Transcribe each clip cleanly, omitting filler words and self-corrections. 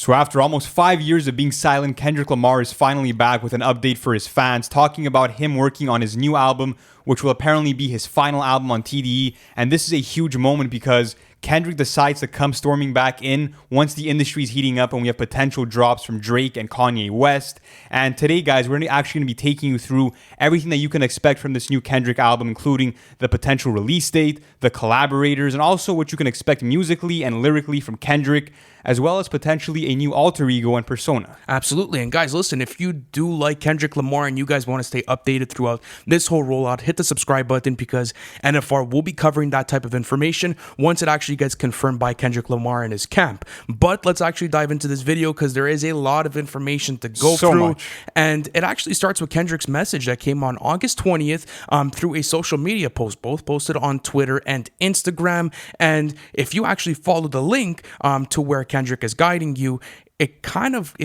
So after almost 5 years of being silent, Kendrick Lamar is finally back with an update for his fans, talking about him working on his new album, which will apparently be his final album on TDE. And this is a huge moment because Kendrick decides to come storming back in once the industry is heating up and we have potential drops from Drake and Kanye West. And today, guys, we're actually going to be taking you through everything that you can expect from this new Kendrick album, including the potential release date, the collaborators, and also what you can expect musically and lyrically from Kendrick, as well as potentially a new alter ego and persona. Absolutely. And guys, listen, if you do like Kendrick Lamar and you guys want to stay updated throughout this whole rollout, hit the subscribe button because NFR will be covering that type of information once it actually gets confirmed by Kendrick Lamar and his camp. But let's actually dive into this video because there is a lot of information to go through. And it actually starts with Kendrick's message that came on August 20th through a social media post, both posted on Twitter and Instagram. And if you actually follow the link to where Kendrick is guiding you, it kind of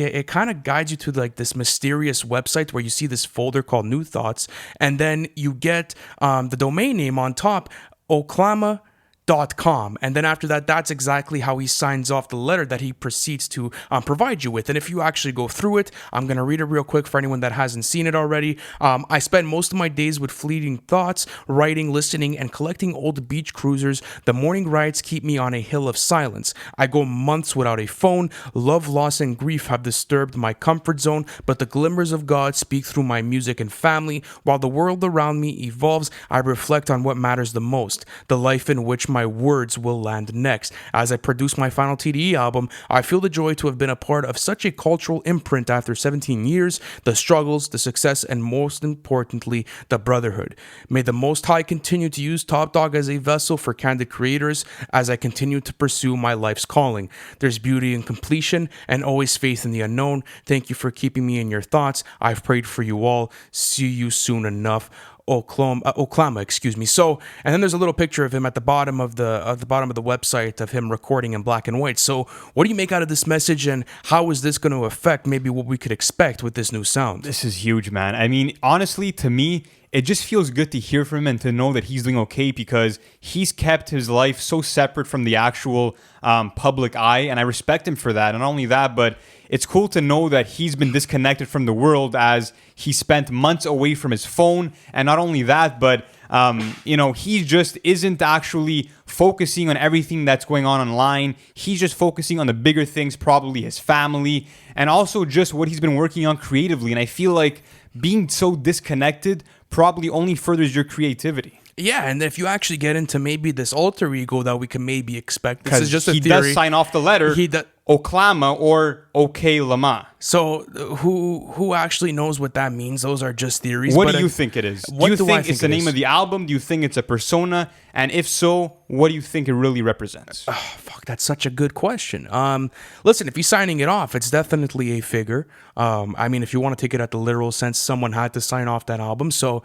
guides you to like this mysterious website where you see this folder called New Thoughts, and then you get the domain name on top, Oklama.com. And then after that, that's exactly how he signs off the letter that he proceeds to provide you with. And if you actually go through it, I'm going to read it real quick for anyone that hasn't seen it already. I spend most of my days with fleeting thoughts, writing, listening, and collecting old beach cruisers. The morning rides keep me on a hill of silence. I go months without a phone. Love, loss, and grief have disturbed my comfort zone, but the glimmers of God speak through my music and family. While the world around me evolves, I reflect on what matters the most, the life in which my words will land next. As I produce my final TDE album, I feel the joy to have been a part of such a cultural imprint after 17 years, the struggles, the success, and most importantly, the brotherhood. May the Most High continue to use Top Dog as a vessel for candid creators as I continue to pursue my life's calling. There's beauty in completion and always faith in the unknown. Thank you for keeping me in your thoughts. I've prayed for you all. See you soon enough. Oklama, excuse me. So, and then there's a little picture of him at the bottom of the website of him recording in black and white. So, what do you make out of this message, and how is this going to affect maybe what we could expect with this new sound? This is huge, man. I mean, honestly, to me, it just feels good to hear from him and to know that he's doing okay because he's kept his life so separate from the actual public eye, and I respect him for that. And not only that, but it's cool to know that he's been disconnected from the world as he spent months away from his phone. And not only that, but he just isn't actually focusing on everything that's going on online. He's just focusing on the bigger things, probably his family, and also just what he's been working on creatively. And I feel like being so disconnected probably only furthers your creativity. Yeah, and if you actually get into maybe this alter ego that we can maybe expect, this is just a he theory. Does sign off the letter, Oklama or Oklama. So who actually knows what that means? Those are just theories. What do you think it is? Do you think it's the name of the album? Do you think it's a persona? And if so, what do you think it really represents? Oh, fuck, that's such a good question. Listen, if he's signing it off, it's definitely a figure. I mean, if you want to take it at the literal sense, someone had to sign off that album. So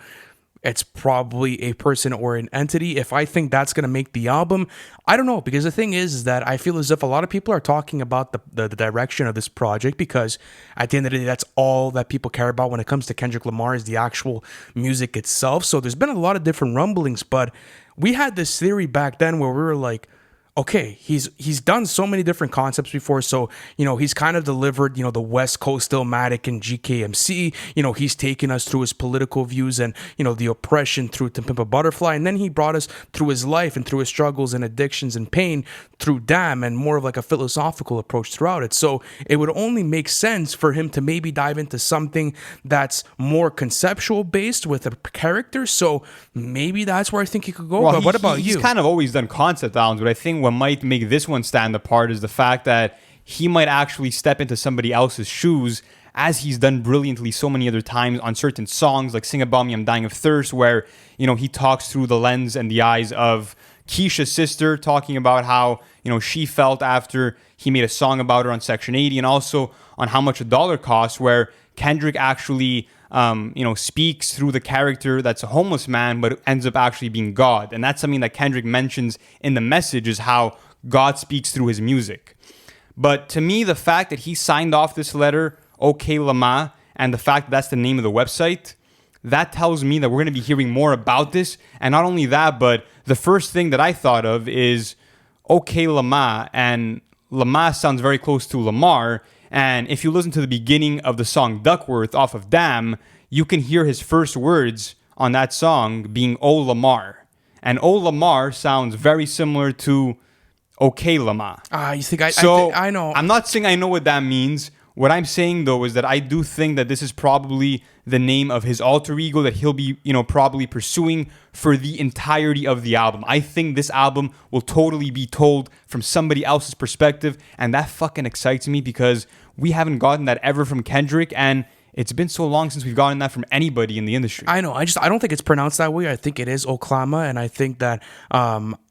it's probably a person or an entity. If I think that's going to make the album, I don't know. Because the thing is that I feel as if a lot of people are talking about the direction of this project because at the end of the day, that's all that people care about when it comes to Kendrick Lamar is the actual music itself. So there's been a lot of different rumblings, but we had this theory back then where we were like, okay, he's done so many different concepts before. So, he's kind of delivered, the West Coast Illmatic and GKMC. He's taken us through his political views and, the oppression through To Pimp a Butterfly. And then he brought us through his life and through his struggles and addictions and pain through Damn and more of like a philosophical approach throughout it. So it would only make sense for him to maybe dive into something that's more conceptual based with a character. So maybe that's where I think he could go. But what about you? He's kind of always done concept albums, but I think what might make this one stand apart is the fact that he might actually step into somebody else's shoes as he's done brilliantly so many other times on certain songs like Sing About Me, I'm Dying of Thirst, where, he talks through the lens and the eyes of Keisha's sister, talking about how, she felt after he made a song about her on Section 80, and also on How Much a Dollar Costs, where Kendrick actually speaks through the character that's a homeless man, but ends up actually being God. And that's something that Kendrick mentions in the message is how God speaks through his music. But to me, the fact that he signed off this letter, Oklama, and the fact that that's the name of the website, that tells me that we're going to be hearing more about this. And not only that, but the first thing that I thought of is Oklama and Lamar sounds very close to Lamar. And if you listen to the beginning of the song Duckworth off of Damn, you can hear his first words on that song being "Oh Lamar." And "Oh Lamar" sounds very similar to "Okay Lamar." You think I know? I'm not saying I know what that means. What I'm saying though is that I do think that this is probably the name of his alter ego that he'll be, probably pursuing for the entirety of the album. I think this album will totally be told from somebody else's perspective, and that fucking excites me because we haven't gotten that ever from Kendrick, and it's been so long since we've gotten that from anybody in the industry. I know. I don't think it's pronounced that way. I think it is Oklahoma, and I think that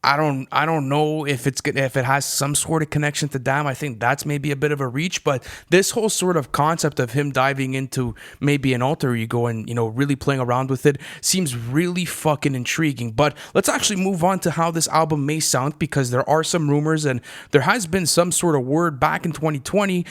I don't know if it has some sort of connection to Damn. I think that's maybe a bit of a reach, but this whole sort of concept of him diving into maybe an alter ego and really playing around with it seems really fucking intriguing. But let's actually move on to how this album may sound, because there are some rumors and there has been some sort of word back in 2020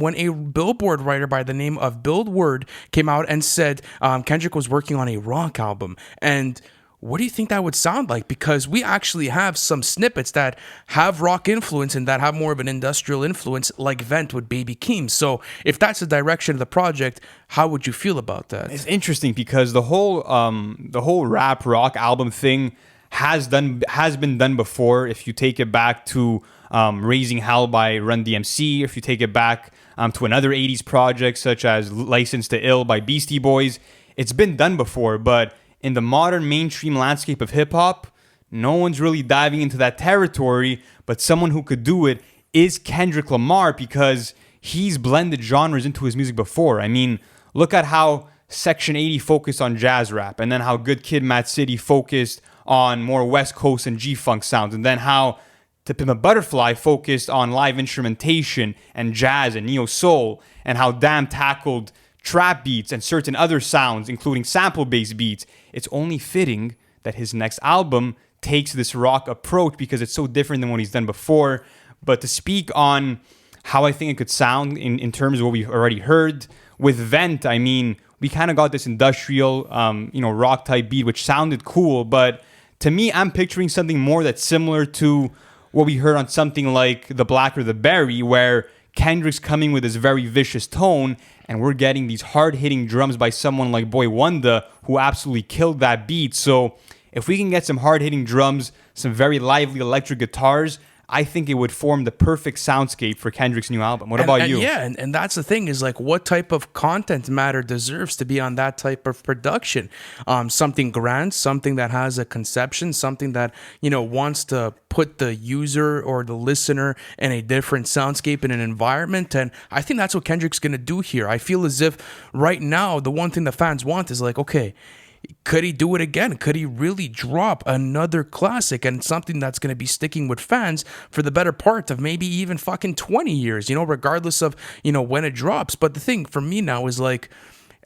when a Billboard writer by the name of Bill Word came out and said Kendrick was working on a rock album. And what do you think that would sound like? Because we actually have some snippets that have rock influence and that have more of an industrial influence, like Vent with Baby Keem. So if that's the direction of the project, how would you feel about that? It's interesting because the whole rap rock album thing has been done before. If you take it back to Raising Hell by Run DMC, if you take it back to another 80s project such as License to Ill by Beastie Boys, it's been done before. But in the modern mainstream landscape of hip-hop, no one's really diving into that territory, but someone who could do it is Kendrick Lamar, because he's blended genres into his music before. I mean, look at how Section 80 focused on jazz rap, and then how Good Kid, Mad City focused on more West Coast and G-Funk sounds, and then how To Pimp a Butterfly focused on live instrumentation and jazz and neo-soul, and how Damn tackled trap beats and certain other sounds, including sample-based beats. It's only fitting that his next album takes this rock approach because it's so different than what he's done before. But to speak on how I think it could sound in terms of what we've already heard, with Vent, I mean, we kind of got this industrial, rock type beat, which sounded cool. But to me, I'm picturing something more that's similar to what we heard on something like The Black or the Berry, where Kendrick's coming with this very vicious tone, and we're getting these hard-hitting drums by someone like Boy Wonder, who absolutely killed that beat. So if we can get some hard-hitting drums, some very lively electric guitars, I think it would form the perfect soundscape for Kendrick's new album. What about you? Yeah, and that's the thing, is like, what type of content matter deserves to be on that type of production? Something grand, something that has a conception, something that, wants to put the user or the listener in a different soundscape, in an environment. And I think that's what Kendrick's going to do here. I feel as if right now, the one thing the fans want is like, okay, could he do it again? Could he really drop another classic and something that's going to be sticking with fans for the better part of maybe even fucking 20 years, regardless of, when it drops? But the thing for me now is like,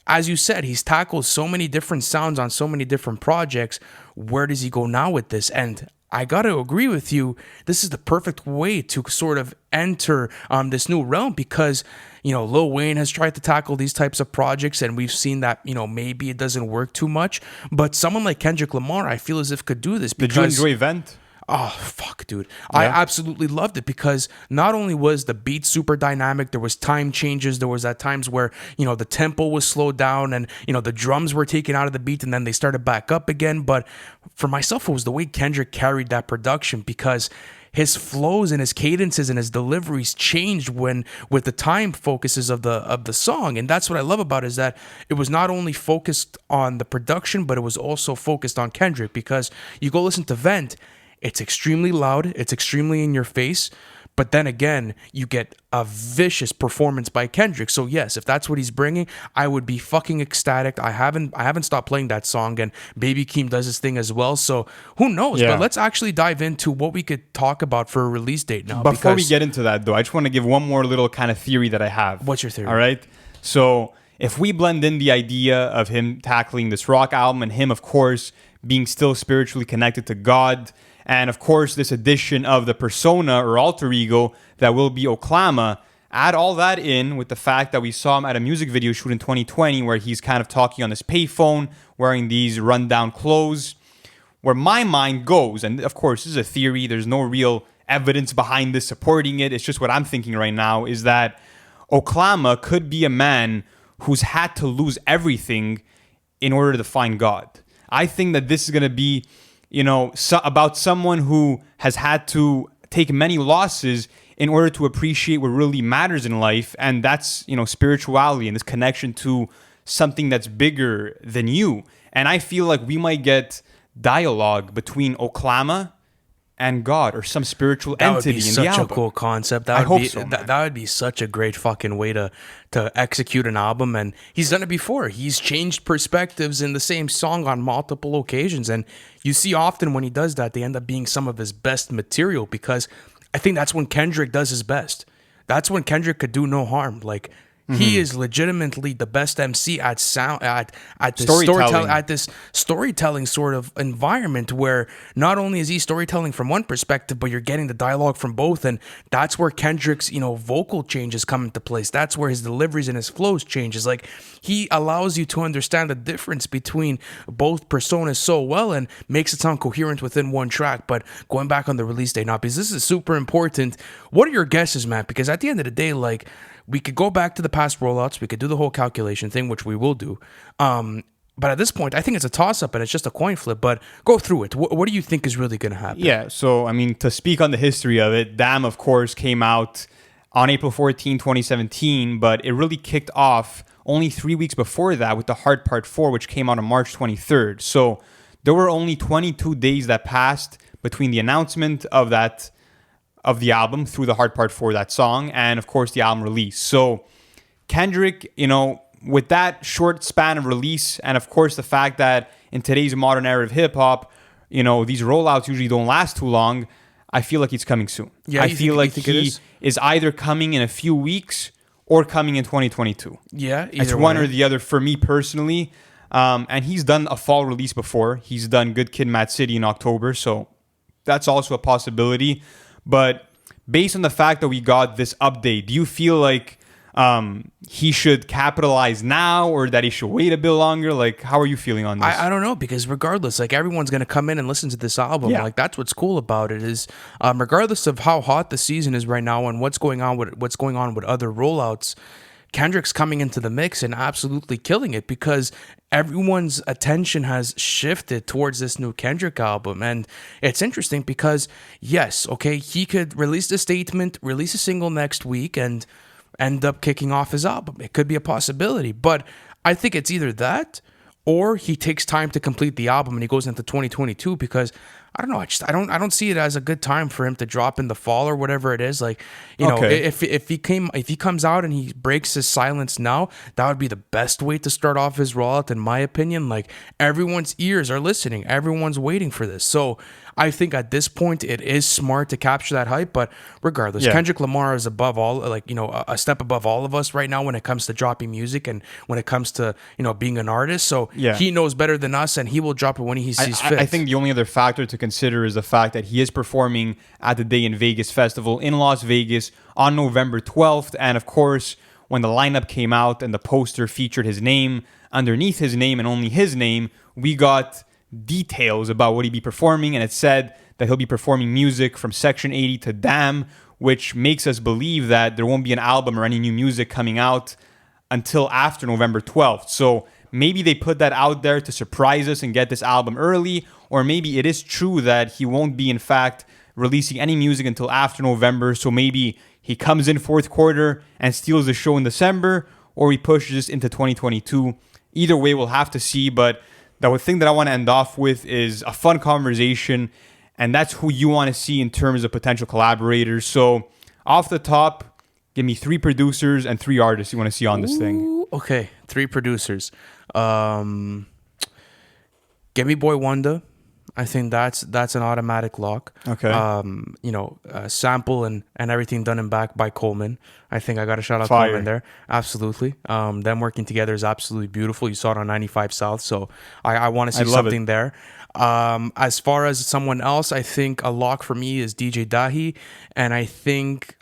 as you said, he's tackled so many different sounds on so many different projects. Where does he go now with this? And I got to agree with you. This is the perfect way to sort of enter this new realm, because, Lil Wayne has tried to tackle these types of projects, and we've seen that, maybe it doesn't work too much. But someone like Kendrick Lamar, I feel as if could do this. Did you enjoy Vent? Oh, fuck, dude. Yeah. I absolutely loved it, because not only was the beat super dynamic, there was time changes. There was at times where, the tempo was slowed down and, the drums were taken out of the beat and then they started back up again. But for myself, it was the way Kendrick carried that production, because his flows and his cadences and his deliveries changed with the time focuses of the song. And that's what I love about it, is that it was not only focused on the production, but it was also focused on Kendrick. Because you go listen to Vent, it's extremely loud, it's extremely in your face, but then again, you get a vicious performance by Kendrick. So yes, if that's what he's bringing, I would be fucking ecstatic. I haven't stopped playing that song, and Baby Keem does his thing as well. So who knows? Yeah. But let's actually dive into what we could talk about for a release date now. Before we get into that, though, I just want to give one more little kind of theory that I have. What's your theory? All right. So if we blend in the idea of him tackling this rock album, and him, of course, being still spiritually connected to God, and of course, this addition of the persona or alter ego that will be Oklahoma, add all that in with the fact that we saw him at a music video shoot in 2020 where he's kind of talking on his payphone, wearing these rundown clothes. Where my mind goes, and of course, this is a theory, there's no real evidence behind this supporting it. It's just what I'm thinking right now is that Oklama could be a man who's had to lose everything in order to find God. I think that this is going to be, about someone who has had to take many losses in order to appreciate what really matters in life. And that's, spirituality and this connection to something that's bigger than you. And I feel like we might get dialogue between Oklama and God or some spiritual entity in the album. That would be such a cool concept. I hope so, that would be such a great fucking way to execute an album. And he's done it before. He's changed perspectives in the same song on multiple occasions. And you see often when he does that, they end up being some of his best material, because I think that's when Kendrick does his best. That's when Kendrick could do no harm. Like, he is legitimately the best MC at sound at this storytelling sort of environment, where not only is he storytelling from one perspective, but you're getting the dialogue from both, and that's where Kendrick's vocal changes come into place. That's where his deliveries and his flows changes. Like, he allows you to understand the difference between both personas so well and makes it sound coherent within one track. But going back on the release date now, because this is super important, what are your guesses, man? Because at the end of the day, like, we could go back to the past rollouts. We could do the whole calculation thing, which we will do. But at this point, I think it's a toss-up and it's just a coin flip. But go through it. What do you think is really going to happen? Yeah, so, to speak on the history of it, Damn, of course, came out on April 14, 2017. But it really kicked off only 3 weeks before that with the Hard Part 4, which came out on March 23rd. So there were only 22 days that passed between the announcement of the album through the Hard Part 4, that song, and of course the album release. So Kendrick, with that short span of release, and of course the fact that in today's modern era of hip hop, these rollouts usually don't last too long, I feel like he's coming soon. Yeah, I feel like he is either coming in a few weeks or coming in 2022. Yeah, it's one or the other for me personally. And he's done a fall release before. He's done Good Kid, Mad City in October, so that's also a possibility. But based on the fact that we got this update, do you feel like he should capitalize now, or that he should wait a bit longer? Like, how are you feeling on this? I don't know, because regardless, like, everyone's going to come in and listen to this album. Yeah. Like, that's what's cool about it is, regardless of how hot the season is right now and what's going on with other rollouts, Kendrick's coming into the mix and absolutely killing it, because everyone's attention has shifted towards this new Kendrick album. And it's interesting because, yes, okay, he could release the statement, release a single next week, and end up kicking off his album. It could be a possibility. But I think it's either that, or he takes time to complete the album and he goes into 2022, because I don't know. I don't see it as a good time for him to drop in the fall or whatever it is. Like, if he comes out and he breaks his silence now, that would be the best way to start off his rollout, in my opinion. Like, everyone's ears are listening, everyone's waiting for this. So I think at this point it is smart to capture that hype. But regardless, Kendrick Lamar is above all, a step above all of us right now when it comes to dropping music and when it comes to being an artist. So he knows better than us, and he will drop it when he sees fit. I think the only other factor to consider is the fact that he is performing at the Day in Vegas festival in Las Vegas on November 12th. And of course, when the lineup came out and the poster featured his name underneath his name and only his name, we got details about what he'd be performing, and it said that he'll be performing music from Section 80 to Damn, which makes us believe that there won't be an album or any new music coming out until after November 12th. So maybe they put that out there to surprise us and get this album early, or maybe it is true that he won't be, in fact, releasing any music until after November. So maybe he comes in fourth quarter and steals the show in December, or he pushes into 2022. Either way, we'll have to see. But the thing that I want to end off with is a fun conversation, and that's who you want to see in terms of potential collaborators. So off the top, give me 3 producers and 3 artists you want to see on this thing. Okay, 3 producers. Give me Boy Wonder. I think that's an automatic lock. Okay. Sample and everything done and back by Coleman. I think I got to shout out Fire. Coleman there. Absolutely. Them working together is absolutely beautiful. You saw it on 95 South, so I want to see something there. As far as someone else, I think a lock for me is DJ Dahi, and I think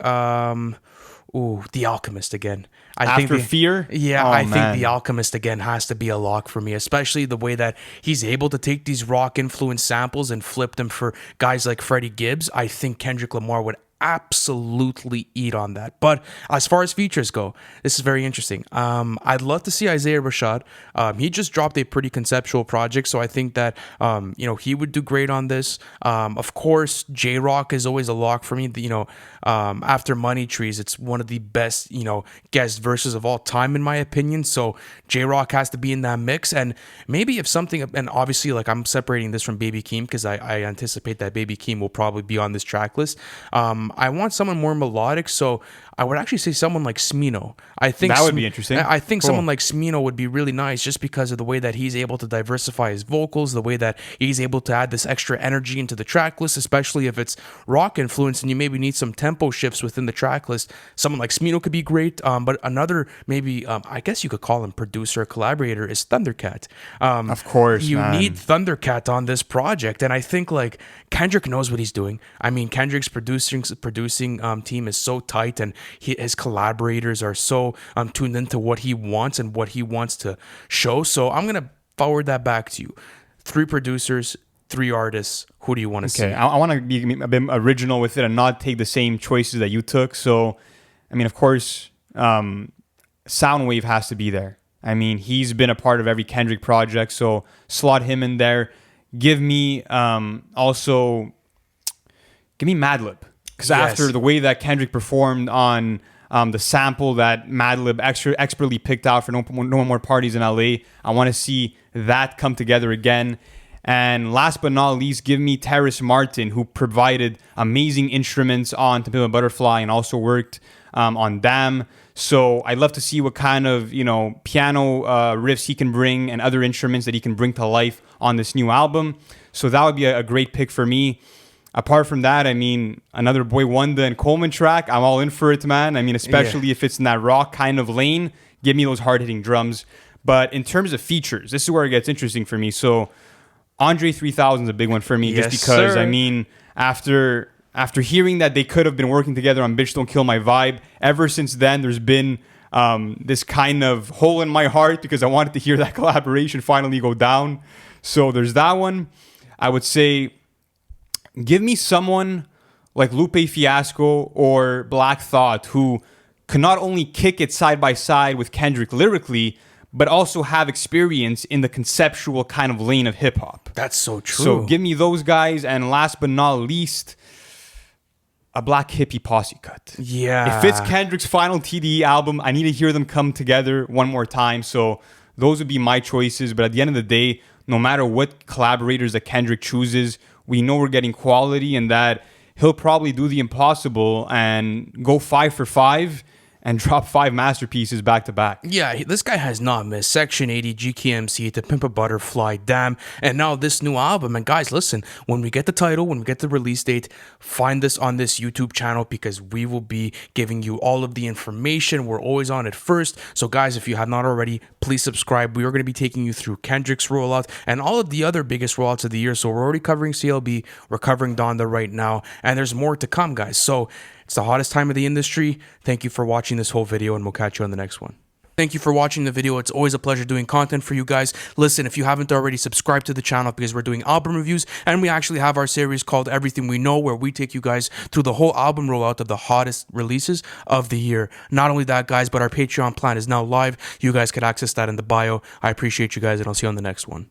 Ooh, The Alchemist again. After Fear? Yeah, Oh, I think man. The Alchemist again has to be a lock for me, especially the way that he's able to take these rock influence samples and flip them for guys like Freddie Gibbs. I think Kendrick Lamar would absolutely eat on that. But as far as features go, this is very interesting. I'd love to see Isaiah Rashad. He just dropped a pretty conceptual project, so I think that he would do great on this. Of course, J Rock is always a lock for me. After Money Trees, it's one of the best guest verses of all time in my opinion. So J Rock has to be in that mix, and maybe if something, and obviously like I'm separating this from Baby Keem because I anticipate that Baby Keem will probably be on this track list. I want someone more melodic, so I would actually say someone like Smino. I think that would be interesting. I think Cool. someone like Smino would be really nice just because of the way that he's able to diversify his vocals, the way that he's able to add this extra energy into the track list, especially if it's rock influence and you maybe need some tempo shifts within the track list. Someone like Smino could be great, but another maybe, I guess you could call him producer or collaborator, is Thundercat. Of course, you man. need Thundercat on this project, and I think like Kendrick knows what he's doing. I mean, Kendrick's producing team is so tight, and his collaborators are so tuned into what he wants and what he wants to show. So I'm gonna forward that back to you. 3 producers, 3 artists. Who do you want to see? Okay, I want to be a bit original with it and not take the same choices that you took. So, I mean, of course, Soundwave has to be there. I mean, he's been a part of every Kendrick project, so slot him in there. Give me Madlib, because after the way that Kendrick performed on the sample that Madlib expertly picked out for No More Parties in LA, I want to see that come together again. And last but not least, give me Terrace Martin, who provided amazing instruments on To Pimp a Butterfly and also worked on Damn. So I'd love to see what kind of piano riffs he can bring and other instruments that he can bring to life on this new album. So that would be a great pick for me. Apart from that, I mean, another Boy Wonder and Coleman track, I'm all in for it, man. I mean, especially if it's in that rock kind of lane, give me those hard-hitting drums. But in terms of features, this is where it gets interesting for me. So Andre 3000 is a big one for me, just because, sir. I mean, after hearing that they could have been working together on Bitch Don't Kill My Vibe, ever since then, there's been this kind of hole in my heart because I wanted to hear that collaboration finally go down. So there's that one. I would say, give me someone like Lupe Fiasco or Black Thought, who can not only kick it side by side with Kendrick lyrically, but also have experience in the conceptual kind of lane of hip hop. That's so true. So give me those guys. And last but not least, a Black Hippie Posse cut. Yeah. If it's Kendrick's final TDE album, I need to hear them come together one more time. So those would be my choices. But at the end of the day, no matter what collaborators that Kendrick chooses, we know we're getting quality and that he'll probably do the impossible and go 5 for 5 and drop 5 masterpieces back to back. Yeah, this guy has not missed Section 80, GKMC, To Pimp a Butterfly, Damn, and now this new album. And guys, listen, when we get the title, when we get the release date, find this on this YouTube channel because we will be giving you all of the information. We're always on it first. So guys, if you have not already, please subscribe. We are going to be taking you through Kendrick's rollout and all of the other biggest rollouts of the year. So we're already covering CLB, we're covering Donda right now, and there's more to come, guys. So it's the hottest time of the industry. Thank you for watching this whole video, and we'll catch you on the next one. Thank you for watching the video. It's always a pleasure doing content for you guys. Listen, if you haven't already, subscribe to the channel because we're doing album reviews, and we actually have our series called Everything We Know, where we take you guys through the whole album rollout of the hottest releases of the year. Not only that, guys, but our Patreon plan is now live. You guys can access that in the bio. I appreciate you guys, and I'll see you on the next one.